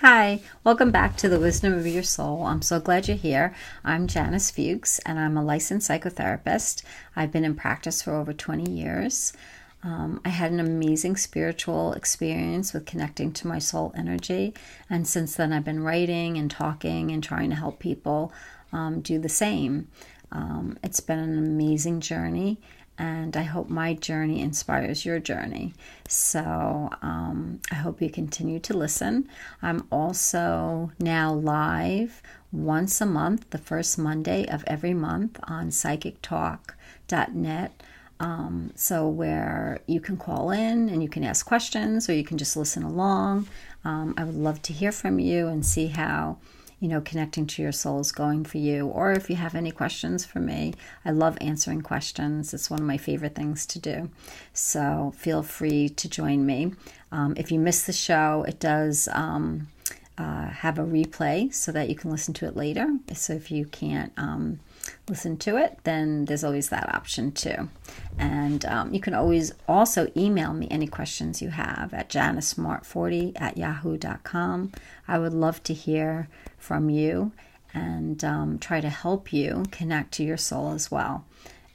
Hi, welcome back to the Wisdom of Your Soul. I'm so glad you're here. I'm Janice Fuchs, and I'm a licensed psychotherapist. I've been in practice for over 20 years. I had an amazing spiritual experience with connecting to my soul energy, and since then I've been writing and talking and trying to help people do the same. It's been an amazing journey, and I hope my journey inspires your journey. So I hope you continue to listen. I'm also now live once a month, the first Monday of every month on psychictalk.net. So where you can call in and you can ask questions or you can just listen along. I would love to hear from you and see how connecting to your soul is going for you, or if you have any questions for me. I love answering questions. It's one of my favorite things to do. So feel free to join me. If you miss the show, it does have a replay so that you can listen to it later. So if you can't listen to it, then there's always that option too. And you can always also email me any questions you have at janicesmart40@yahoo.com. I would love to hear from you and try to help you connect to your soul as well.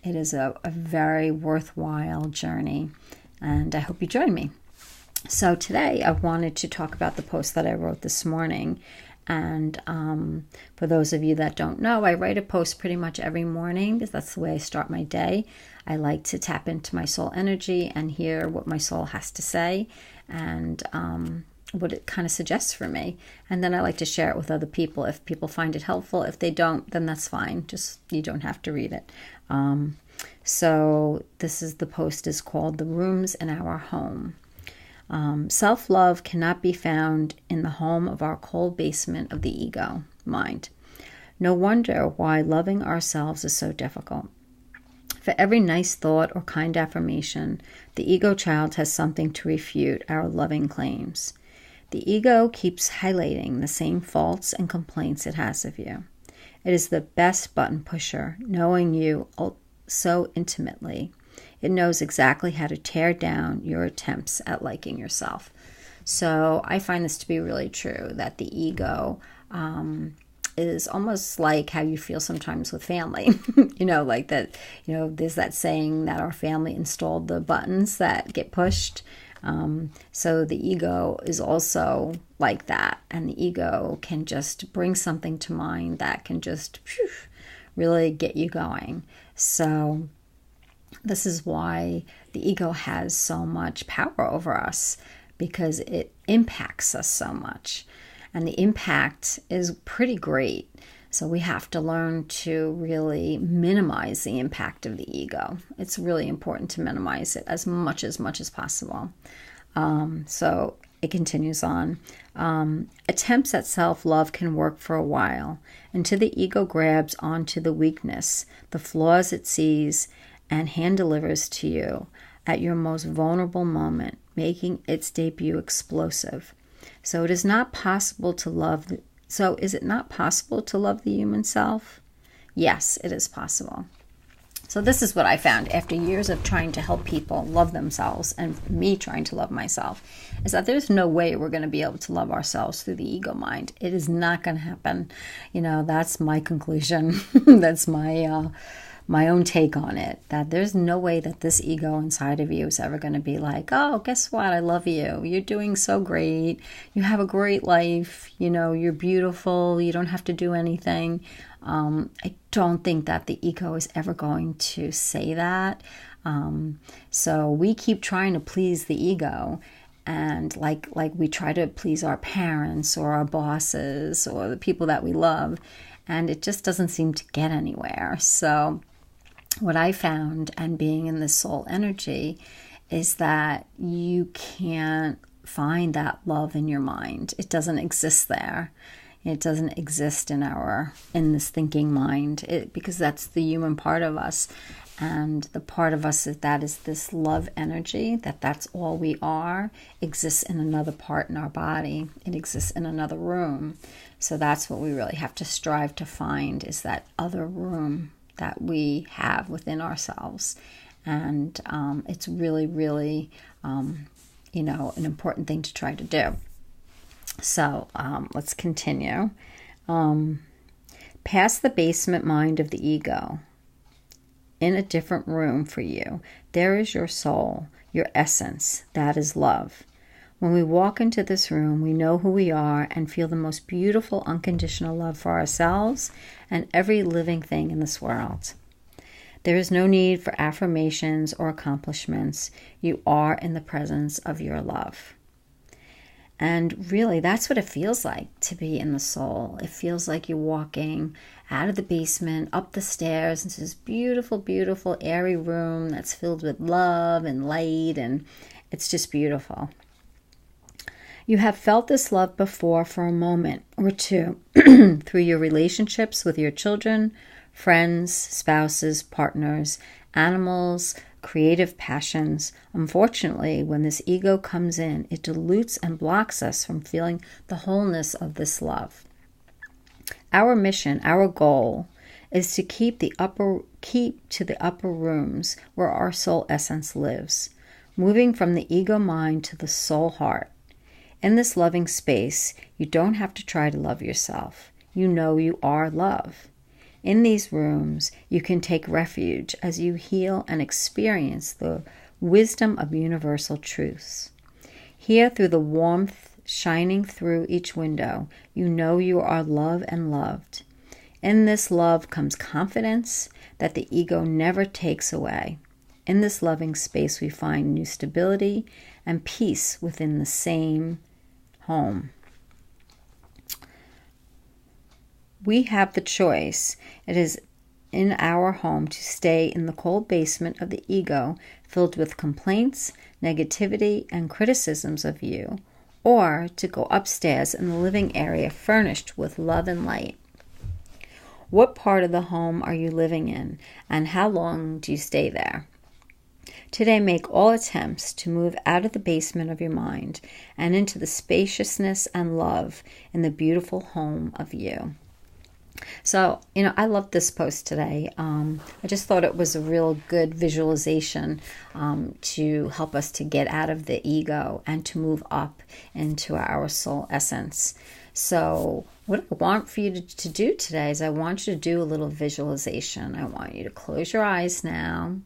It is a very worthwhile journey, and I hope you join me. So today I wanted to talk about the post that I wrote this morning. And for those of you that don't know, I write a post pretty much every morning because that's the way I start my day. I like to tap into my soul energy and hear what my soul has to say and what it kind of suggests for me. And then I like to share it with other people if people find it helpful. If they don't, then that's fine. Just you don't have to read it. So the post is called "The Rooms in Our Home." Self-love cannot be found in the home of our cold basement of the ego mind. No wonder why loving ourselves is so difficult. For every nice thought or kind affirmation, the ego child has something to refute our loving claims. The ego keeps highlighting the same faults and complaints it has of you. It is the best button pusher, knowing you so intimately. It knows exactly how to tear down your attempts at liking yourself. So I find this to be really true, that the ego is almost like how you feel sometimes with family. Like that, there's that saying that our family installed the buttons that get pushed. So the ego is also like that. And the ego can just bring something to mind that can just really get you going. So this is why the ego has so much power over us, because it impacts us so much. And the impact is pretty great. So we have to learn to really minimize the impact of the ego. It's really important to minimize it as much as possible. So it continues on. Attempts at self-love can work for a while until the ego grabs onto the weakness, the flaws it sees, and hand delivers to you at your most vulnerable moment, making its debut explosive. So is it not possible to love the human self? Yes, it is possible. So this is what I found after years of trying to help people love themselves and me trying to love myself, is that there's no way we're going to be able to love ourselves through the ego mind. It is not going to happen. That's my conclusion. That's my own take on it, that there's no way that this ego inside of you is ever going to be like, oh, guess what? I love you. You're doing so great. You have a great life. You're beautiful. You don't have to do anything. I don't think that the ego is ever going to say that. So we keep trying to please the ego. And like we try to please our parents or our bosses or the people that we love. And it just doesn't seem to get anywhere. So what I found, and being in the soul energy, is that you can't find that love in your mind. It doesn't exist there. It doesn't exist in this thinking mind, because that's the human part of us. And the part of us that is this love energy, that's all we are, exists in another part in our body. It exists in another room. So that's what we really have to strive to find, is that other room that we have within ourselves. And it's really, really, an important thing to try to do. So let's continue. Past the basement mind of the ego, in a different room for you, there is your soul, your essence. That is love. When we walk into this room, we know who we are and feel the most beautiful unconditional love for ourselves and every living thing in this world. There is no need for affirmations or accomplishments. You are in the presence of your love. And really, that's what it feels like to be in the soul. It feels like you're walking out of the basement, up the stairs, into this beautiful, beautiful, airy room that's filled with love and light, and it's just beautiful. You have felt this love before for a moment or two through your relationships with your children, friends, spouses, partners, animals, creative passions. Unfortunately, when this ego comes in, it dilutes and blocks us from feeling the wholeness of this love. Our mission, our goal, is to keep to the upper rooms where our soul essence lives, moving from the ego mind to the soul heart. In this loving space, you don't have to try to love yourself. You know you are love. In these rooms, you can take refuge as you heal and experience the wisdom of universal truths. Here, through the warmth shining through each window, you know you are love and loved. In this love comes confidence that the ego never takes away. In this loving space, we find new stability and peace within the same home. We have the choice. It is in our home to stay in the cold basement of the ego, filled with complaints, negativity, and criticisms of you, or to go upstairs in the living area furnished with love and light. What part of the home are you living in, and how long do you stay there? Today, make all attempts to move out of the basement of your mind and into the spaciousness and love in the beautiful home of you. So, I love this post today. I just thought it was a real good visualization to help us to get out of the ego and to move up into our soul essence. So what I want for you to do today is I want you to do a little visualization. I want you to close your eyes now,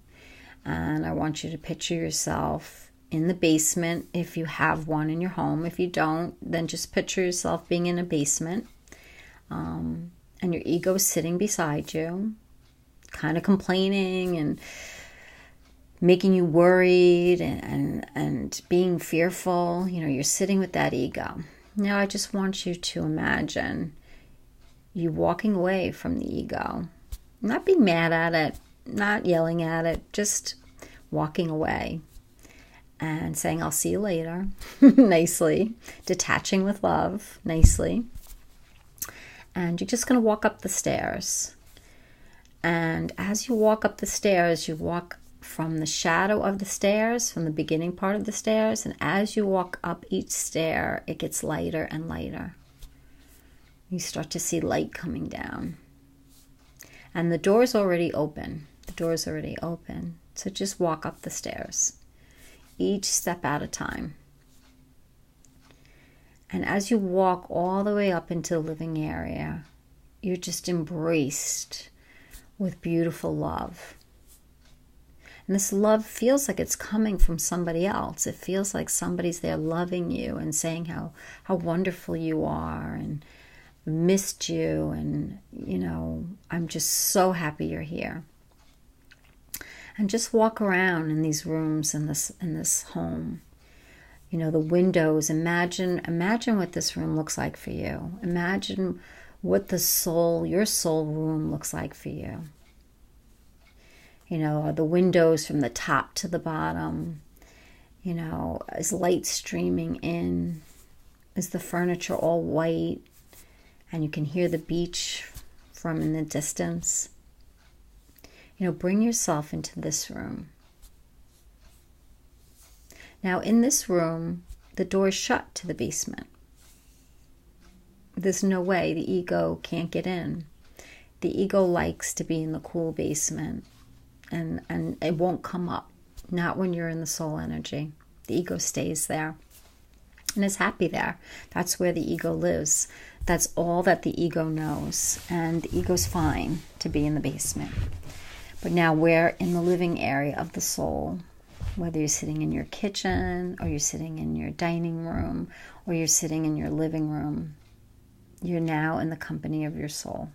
and I want you to picture yourself in the basement if you have one in your home. If you don't, then just picture yourself being in a basement. And your ego is sitting beside you, kind of complaining and making you worried and being fearful. You're sitting with that ego. Now I just want you to imagine you walking away from the ego. Not being mad at it, not yelling at it, just walking away and saying, I'll see you later, nicely, detaching with love, nicely. And you're just going to walk up the stairs. And as you walk up the stairs, you walk from the shadow of the stairs, from the beginning part of the stairs. And as you walk up each stair, it gets lighter and lighter. You start to see light coming down. And the door's already open. The door's already open. So just walk up the stairs, each step at a time. And as you walk all the way up into the living area, you're just embraced with beautiful love. And this love feels like it's coming from somebody else. It feels like somebody's there loving you and saying how wonderful you are and missed you. And, I'm just so happy you're here. And just walk around in these rooms in this home. The windows. Imagine what this room looks like for you. Imagine what your soul room looks like for you. Are the windows from the top to the bottom? Is light streaming in? Is the furniture all white? And you can hear the beach from in the distance. Bring yourself into this room. Now, in this room, the door is shut to the basement. There's no way. The ego can't get in. The ego likes to be in the cool basement, and it won't come up. Not when you're in the soul energy. The ego stays there. and is happy there. That's where the ego lives. That's all that the ego knows. And the ego's fine to be in the basement. But now we're in the living area of the soul. Whether you're sitting in your kitchen, or you're sitting in your dining room, or you're sitting in your living room, you're now in the company of your soul.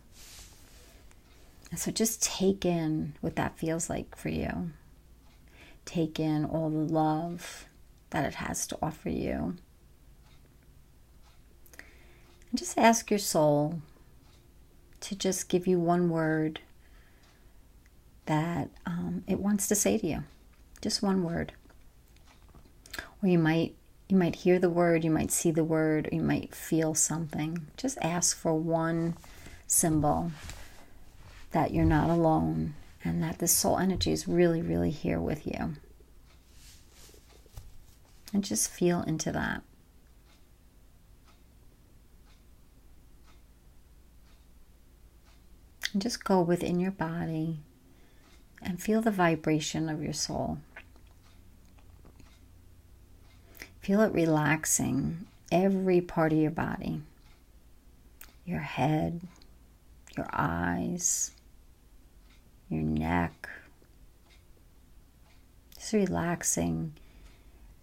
And so just take in what that feels like for you. Take in all the love that it has to offer you. And just ask your soul to just give you one word that it wants to say to you. Just one word. Or you might hear the word, you might see the word, or you might feel something. Just ask for one symbol that you're not alone and that the soul energy is really, really here with you. And just feel into that. And just go within your body and feel the vibration of your soul. Feel it relaxing every part of your body. Your head, your eyes, your neck. Just relaxing.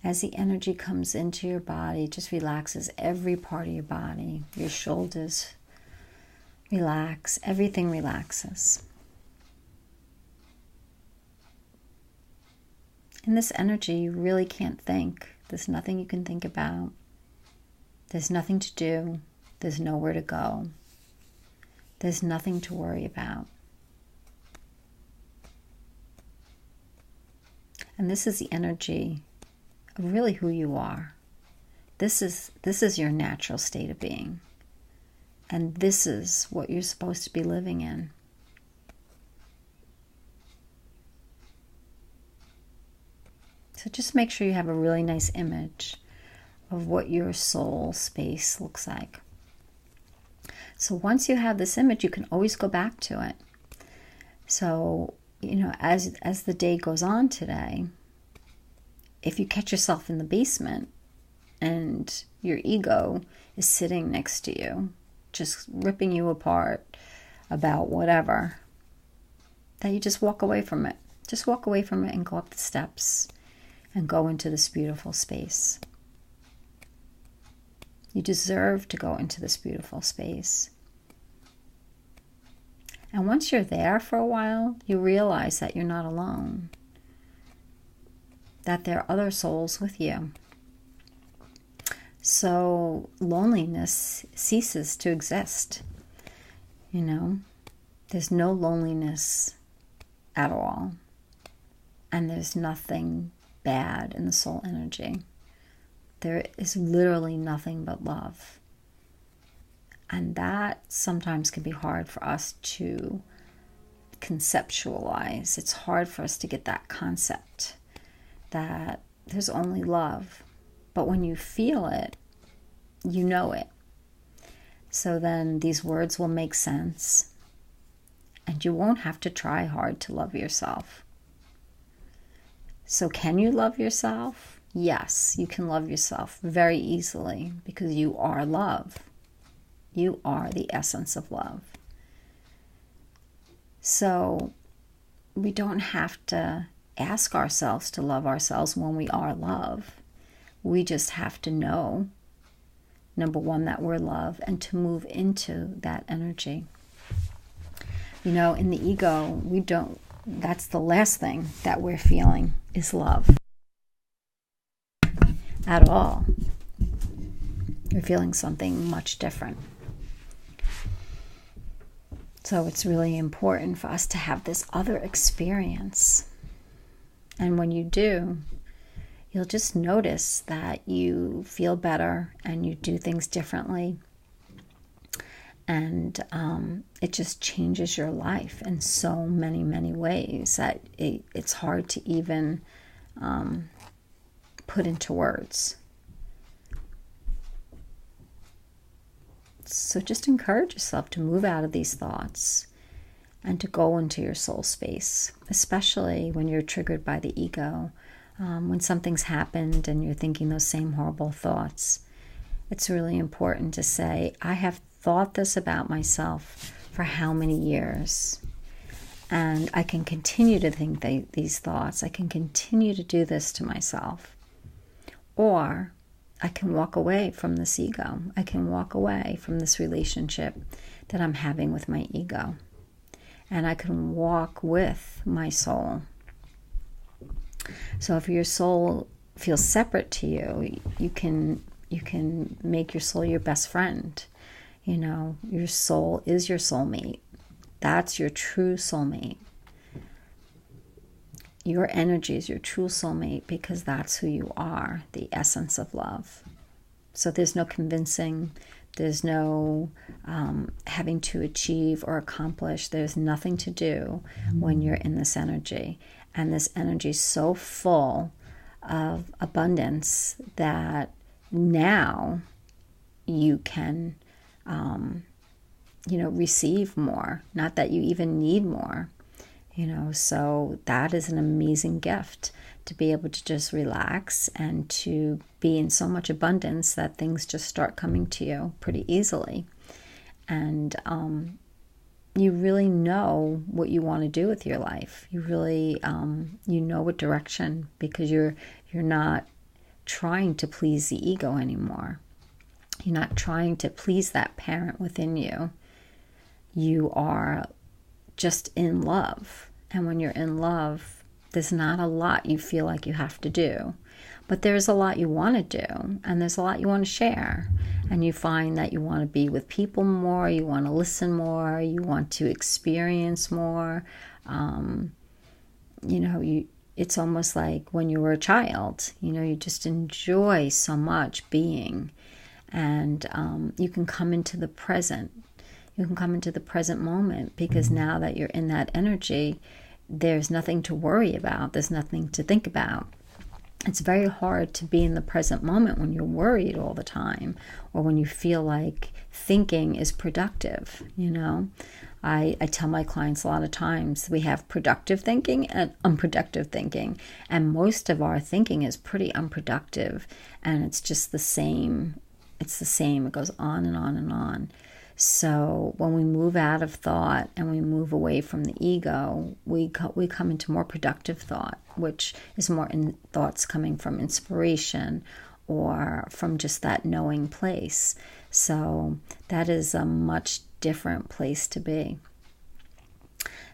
As the energy comes into your body, it just relaxes every part of your body. Your shoulders relax. Everything relaxes. In this energy, you really can't think. There's nothing you can think about. There's nothing to do. There's nowhere to go. There's nothing to worry about. And this is the energy of really who you are. This is your natural state of being. And this is what you're supposed to be living in. So just make sure you have a really nice image of what your soul space looks like. So once you have this image, you can always go back to it. So, as the day goes on today, if you catch yourself in the basement and your ego is sitting next to you, just ripping you apart about whatever, that you just walk away from it. Just walk away from it and go up the steps and go into this beautiful space. You deserve to go into this beautiful space. And once you're there for a while, you realize that you're not alone, that there are other souls with you. So loneliness ceases to exist. There's no loneliness at all. And there's nothing bad in the soul energy. There is literally nothing but love. And that sometimes can be hard for us to conceptualize. It's hard for us to get that concept that there's only love. But when you feel it, you know it. So then these words will make sense. And you won't have to try hard to love yourself. So can you love yourself? Yes, you can love yourself very easily because you are love. You are the essence of love. So we don't have to ask ourselves to love ourselves when we are love. We just have to know, number one, that we're love and to move into that energy. In the ego, that's the last thing that we're feeling is love. At all. You're feeling something much different. So it's really important for us to have this other experience. And when you do, you'll just notice that you feel better and you do things differently. And it just changes your life in so many, many ways that it's hard to even put into words. So just encourage yourself to move out of these thoughts and to go into your soul space, especially when you're triggered by the ego. When something's happened and you're thinking those same horrible thoughts, it's really important to say, I have thought this about myself for how many years? And I can continue to think these thoughts. I can continue to do this to myself. Or I can walk away from this ego. I can walk away from this relationship that I'm having with my ego. And I can walk with my soul. So if your soul feels separate to you, you can make your soul your best friend. You know, your soul is your soulmate. That's your true soulmate. Your energy is your true soulmate because that's who you are, the essence of love. So there's no convincing, there's no having to achieve or accomplish. There's nothing to do when you're in this energy. And this energy is so full of abundance that now you can, receive more. Not that you even need more. So that is an amazing gift, to be able to just relax and to be in so much abundance that things just start coming to you pretty easily. And you really know what you want to do with your life. You really, you know what direction, because you're not trying to please the ego anymore. You're not trying to please that parent within you. You are just in love. And when you're in love, there's not a lot you feel like you have to do. But there's a lot you want to do, and there's a lot you want to share. And you find that you want to be with people more, you want to listen more, you want to experience more. It's almost like when you were a child, you just enjoy so much being. And you can come into the present. You can come into the present moment, because now that you're in that energy, there's nothing to worry about. There's nothing to think about. It's very hard to be in the present moment when you're worried all the time, or when you feel like thinking is productive. I tell my clients a lot of times we have productive thinking and unproductive thinking, and most of our thinking is pretty unproductive, and it's just the same. It's the same. It goes on and on and on. So when we move out of thought and we move away from the ego, we come into more productive thought, which is more in thoughts coming from inspiration or from just that knowing place. So that is a much different place to be.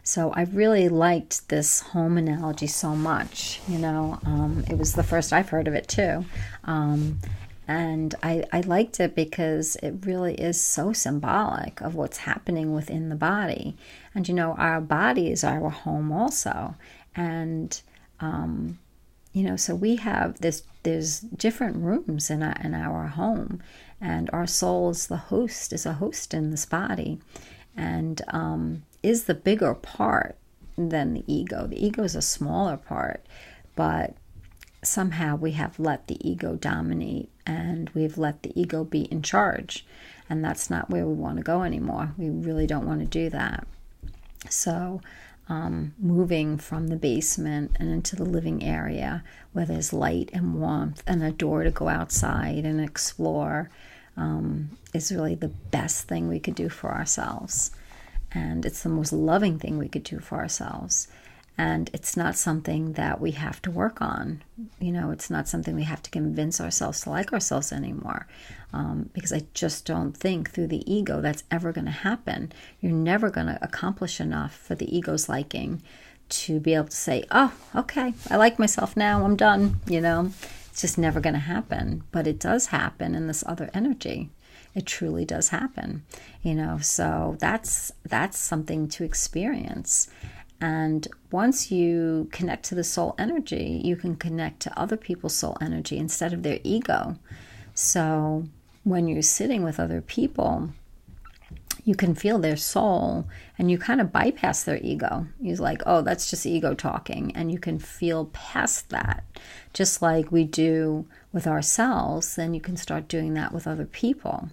So I really liked this home analogy so much. It was the first I've heard of it too. And I liked it because it really is so symbolic of what's happening within the body. And, our body is our home also. And, so we have there's different rooms in our home. And our soul is a host in this body. And is the bigger part than the ego. The ego is a smaller part, but somehow we have let the ego dominate, and we've let the ego be in charge, and that's not where we want to go anymore. We really don't want to do that. So moving from the basement and into the living area where there's light and warmth and a door to go outside and explore is really the best thing we could do for ourselves. And it's the most loving thing we could do for ourselves. And it's not something that we have to work on. It's not something we have to convince ourselves to like ourselves anymore. Because I just don't think through the ego that's ever going to happen. You're never going to accomplish enough for the ego's liking to be able to say, oh, okay, I like myself now, I'm done. It's just never going to happen. But it does happen in this other energy. It truly does happen. So that's something to experience. And once you connect to the soul energy, you can connect to other people's soul energy instead of their ego. So when you're sitting with other people, you can feel their soul and you kind of bypass their ego. You're like, oh, that's just ego talking. And you can feel past that. Just like we do with ourselves, then you can start doing that with other people.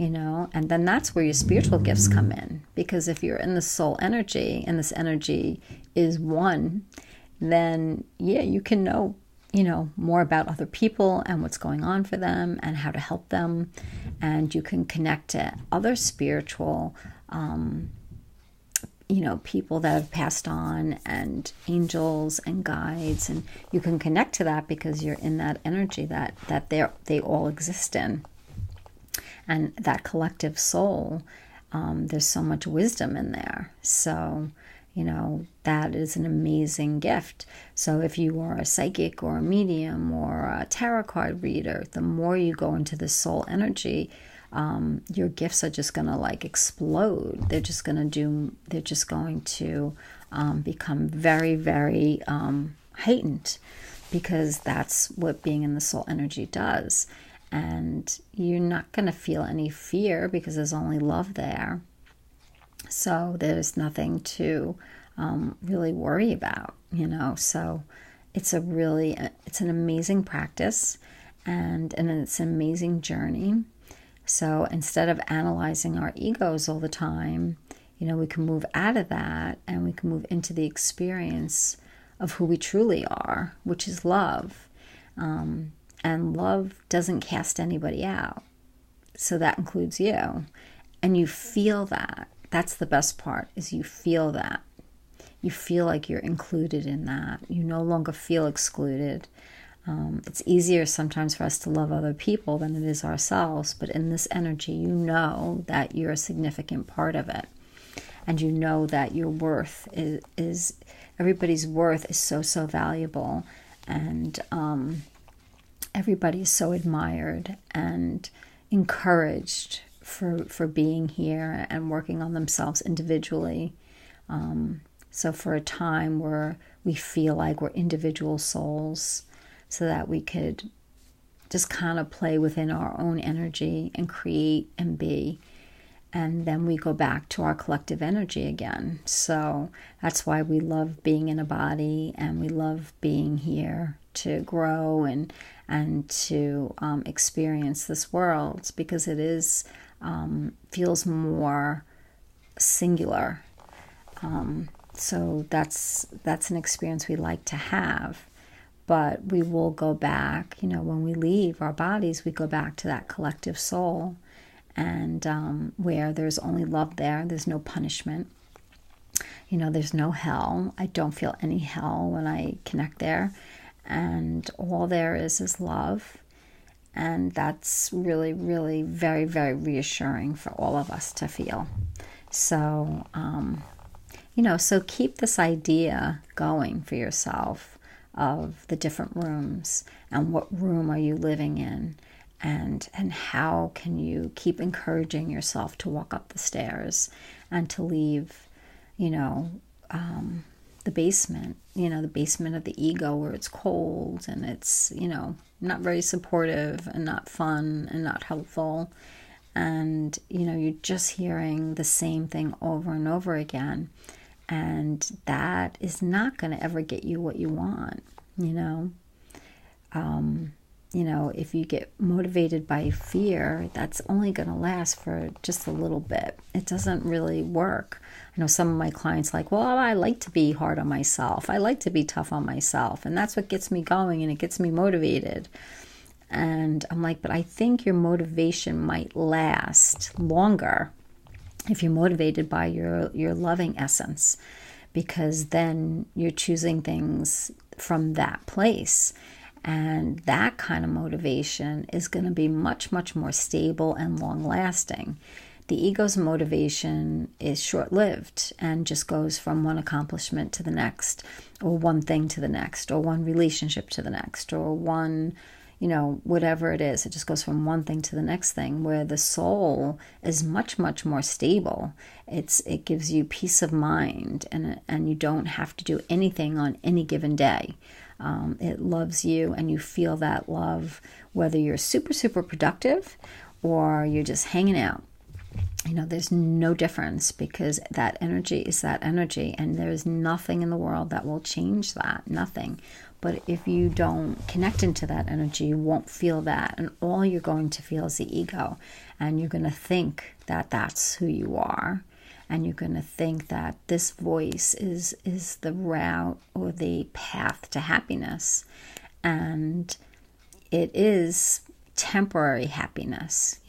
And then that's where your spiritual gifts come in. Because if you're in the soul energy and this energy is one, then yeah, you can know more about other people and what's going on for them and how to help them. And you can connect to other spiritual, people that have passed on, and angels and guides. And you can connect to that because you're in that energy that they all exist in. And that collective soul, there's so much wisdom in there. So, that is an amazing gift. So if you are a psychic or a medium or a tarot card reader, the more you go into the soul energy, your gifts are just going to explode. They're just going to become very, very heightened, because that's what being in the soul energy does. And you're not going to feel any fear because there's only love there. So there's nothing to really worry about, So it's an amazing practice, and it's an amazing journey. So instead of analyzing our egos all the time, we can move out of that, and we can move into the experience of who we truly are, which is love. And love doesn't cast anybody out. So that includes you. And you feel that. That's the best part, is you feel that. You feel like you're included in that. You no longer feel excluded. It's easier sometimes for us to love other people than it is ourselves. But in this energy, you know that you're a significant part of it. And you know that your worth is everybody's worth is so, so valuable. And everybody is so admired and encouraged for being here and working on themselves individually. So for a time where we feel like we're individual souls, so that we could just kind of play within our own energy and create and be. And then we go back to our collective energy again. So that's why we love being in a body, and we love being here to grow and to experience this world, because it is feels more singular. So that's an experience we like to have. But we will go back, when we leave our bodies, we go back to that collective soul, and where there's only love there. There's no punishment. There's no hell. I don't feel any hell when I connect there. And all there is love. And that's really, really very, very reassuring for all of us to feel. So, so keep this idea going for yourself of the different rooms, and what room are you living in, and how can you keep encouraging yourself to walk up the stairs and to leave, the basement, the basement of the ego, where it's cold and it's, not very supportive and not fun and not helpful. And, you're just hearing the same thing over and over again. And that is not going to ever get you what you want, if you get motivated by fear, that's only going to last for just a little bit. It doesn't really work. I know some of my clients well, I like to be hard on myself. I like to be tough on myself. And that's what gets me going, and it gets me motivated. And I'm but I think your motivation might last longer if you're motivated by your loving essence, because then you're choosing things from that place. And that kind of motivation is going to be much, much more stable and long-lasting. The ego's motivation is short-lived and just goes from one accomplishment to the next, or one thing to the next, or one relationship to the next, or one, whatever it is. It just goes from one thing to the next thing, where the soul is much, much more stable. It gives you peace of mind, and you don't have to do anything on any given day. It loves you, and you feel that love, whether you're super, super productive or you're just hanging out. There's no difference, because that energy is that energy, and there's nothing in the world that will change that, nothing. But if you don't connect into that energy, you won't feel that, and all you're going to feel is the ego, and you're going to think that that's who you are. And you're going to think that this voice is the route or the path to happiness. And it is temporary happiness,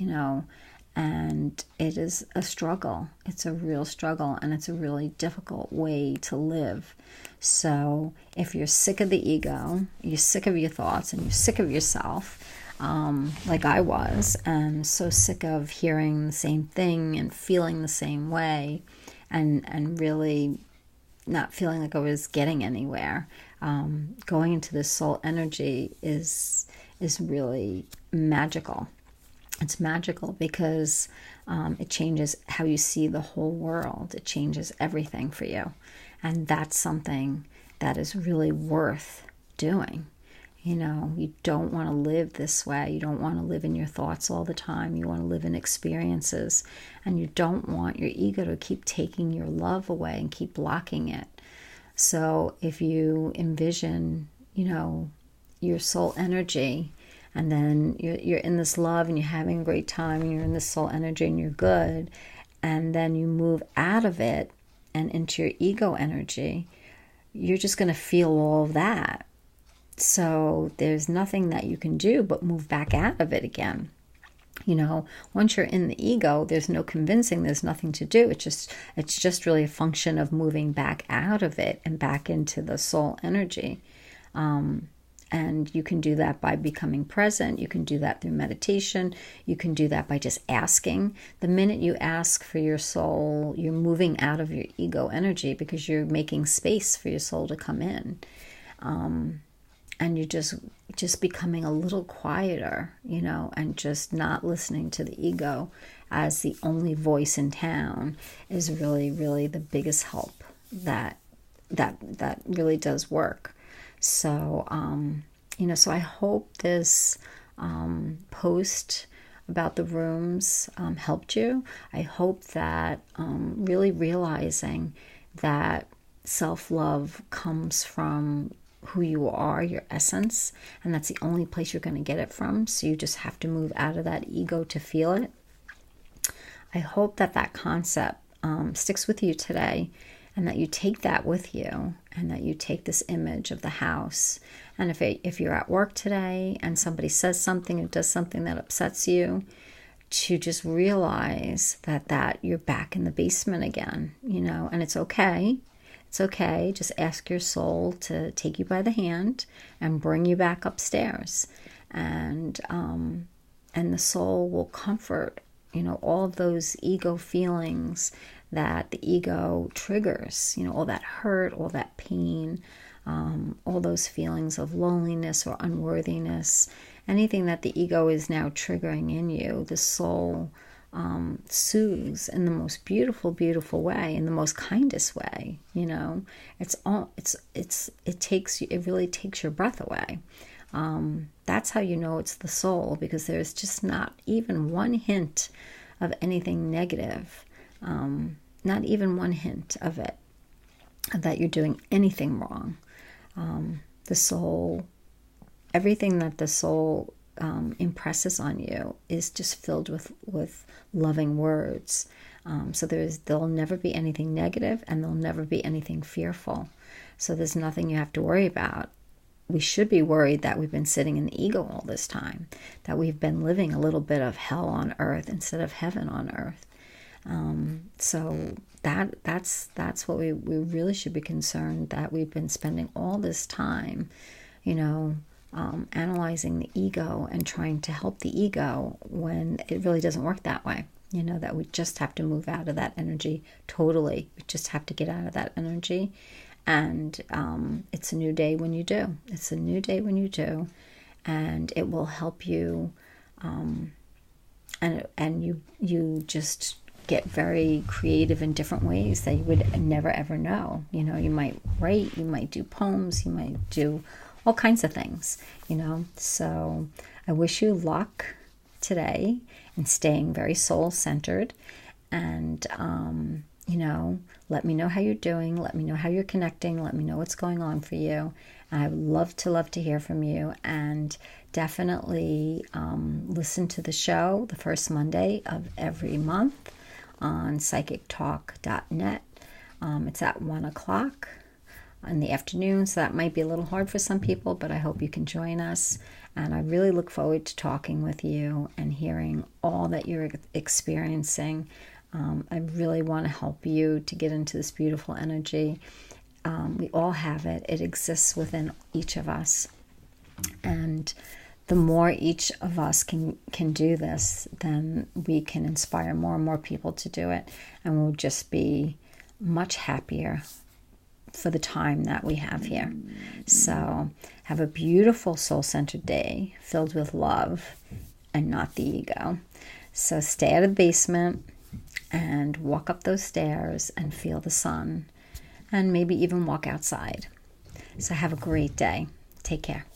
and it is a struggle. It's a real struggle, and it's a really difficult way to live. So if you're sick of the ego, you're sick of your thoughts, and you're sick of yourself, like I was, and so sick of hearing the same thing and feeling the same way, and really not feeling like I was getting anywhere, going into this soul energy is really magical. It's magical because it changes how you see the whole world. It changes everything for you. And that's something that is really worth doing. You don't want to live this way. You don't want to live in your thoughts all the time. You want to live in experiences. And you don't want your ego to keep taking your love away and keep blocking it. So if you envision, your soul energy, and then you're in this love and you're having a great time and you're in this soul energy and you're good, and then you move out of it and into your ego energy, you're just going to feel all of that. So there's nothing that you can do but move back out of it again. Once you're in the ego, there's no convincing, there's nothing to do. It's just really a function of moving back out of it and back into the soul energy. And you can do that by becoming present. You can do that through meditation. You can do that by just asking. The minute you ask for your soul, you're moving out of your ego energy because you're making space for your soul to come in. And you're just becoming a little quieter, and just not listening to the ego as the only voice in town is really, really the biggest help that really does work. So, so I hope this post about the rooms helped you. I hope that really realizing that self-love comes from who you are, your essence, and that's the only place you're going to get it from. So you just have to move out of that ego to feel it. I hope that concept sticks with you today, and that you take that with you, and that you take this image of the house. And if you're at work today and somebody says something or does something that upsets you, to just realize that you're back in the basement again, and it's okay. It's okay. Just ask your soul to take you by the hand and bring you back upstairs. And the soul will comfort, all of those ego feelings that the ego triggers, all that hurt, all that pain, all those feelings of loneliness or unworthiness, anything that the ego is now triggering in you, the soul soothes in the most beautiful, beautiful way, in the most kindest way. It really takes your breath away. That's how you know it's the soul, because there's just not even one hint of anything negative, not even one hint of it, that you're doing anything wrong. The soul, everything that the soul impresses on you is just filled with loving words. So there'll never be anything negative, and there'll never be anything fearful. So there's nothing you have to worry about. We should be worried that we've been sitting in the ego all this time, that we've been living a little bit of hell on earth instead of heaven on earth. So that's what we really should be concerned, that we've been spending all this time, analyzing the ego and trying to help the ego, when it really doesn't work that way. That we just have to move out of that energy totally. We just have to get out of that energy. And it's a new day when you do. It's a new day when you do. And it will help you. And you just get very creative in different ways that you would never, ever know. You might write, you might do poems, you might do all kinds of things, So I wish you luck today in staying very soul-centered. And, let me know how you're doing. Let me know how you're connecting. Let me know what's going on for you. I would love to hear from you. And definitely listen to the show the first Monday of every month on psychictalk.net. It's at 1 o'clock. in the afternoon, so that might be a little hard for some people, but I hope you can join us. And I really look forward to talking with you and hearing all that you're experiencing. I really want to help you to get into this beautiful energy. We all have it. It exists within each of us. And the more each of us can do this, then we can inspire more and more people to do it. And we'll just be much happier for the time that we have here. So have a beautiful soul-centered day filled with love and not the ego. So stay out of the basement and walk up those stairs and feel the sun and maybe even walk outside. So have a great day. Take care.